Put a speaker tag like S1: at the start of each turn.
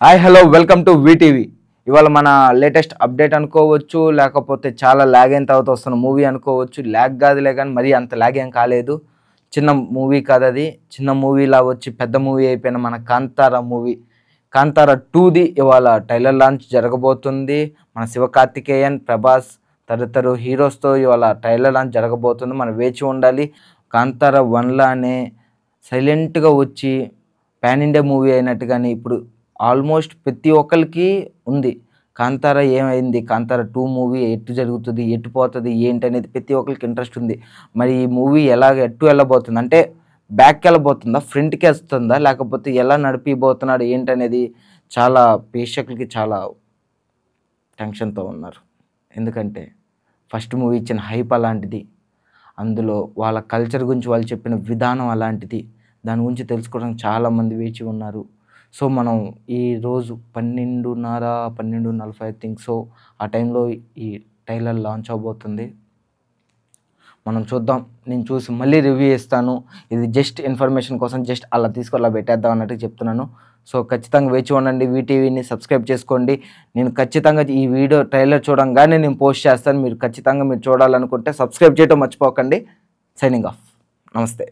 S1: Hi hello welcome to VTV. ఇవాళ మన latest update అనుకోవచ్చు, లేకపోతే చాలా ల్యాగ్ అయిన తర్వాత వస్తున్న మూవీ అనుకోవచ్చు. ల్యాగ్ కాదులే కానీ మరీ అంత ల్యాగ్ ఏం కాలేదు. చిన్న మూవీ కాదు అది. చిన్న మూవీలా వచ్చి పెద్ద మూవీ అయిపోయిన మన కాంతారా మూవీ, కాంతారా 2ది ఇవాళ ట్రైలర్ లాంచ్ జరగబోతుంది. మన శివకార్తికేయన్, ప్రభాస్ తదితరు హీరోస్తో ఇవాళ ట్రైలర్ లాంచ్ జరగబోతుంది. మనం వేచి ఉండాలి. కాంతారా 1లానే సైలెంట్గా వచ్చి పాన్ ఇండియా మూవీ అయినట్టుగానే ఇప్పుడు ఆల్మోస్ట్ ప్రతి ఒక్కరికి ఉంది. కాంతారా ఏమైంది, కాంతారా 2 మూవీ ఎటు జరుగుతుంది, ఎటు పోతుంది, ఏంటి అనేది ప్రతి ఒక్కరికి ఇంట్రెస్ట్ ఉంది. మరి ఈ మూవీ ఎటు వెళ్ళబోతుంది, అంటే బ్యాక్కి వెళ్ళబోతుందా, ఫ్రంట్కి వస్తుందా, లేకపోతే ఎలా నడిపిబోతున్నాడు ఏంటనేది చాలా ప్రేక్షకులకి చాలా టెన్షన్తో ఉన్నారు. ఎందుకంటే ఫస్ట్ మూవీ ఇచ్చిన హైప్ అలాంటిది, అందులో వాళ్ళ కల్చర్ గురించి వాళ్ళు చెప్పిన విధానం అలాంటిది. దాని గురించి తెలుసుకోవడానికి చాలామంది వేచి ఉన్నారు. సో మనం ఈరోజు 12:30, 12:40 థింక్ సో ఆ టైంలో ఈ ట్రైలర్ లాంచ్ అవబోతుంది. మనం చూద్దాం. నేను చూసి మళ్ళీ రివ్యూ ఇస్తాను. ఇది జస్ట్ ఇన్ఫర్మేషన్ కోసం, జస్ట్ అలా తీసుకొని అలా పెట్టేద్దాం అన్నట్టు చెప్తున్నాను. సో ఖచ్చితంగా వేచి ఉండండి. వీటీవీని సబ్స్క్రైబ్ చేసుకోండి. నేను ఖచ్చితంగా ఈ వీడియో ట్రైలర్ చూడంగానే నేను పోస్ట్ చేస్తాను. మీరు ఖచ్చితంగా చూడాలనుకుంటే సబ్స్క్రైబ్ చేయడం మర్చిపోకండి. Signing off. నమస్తే.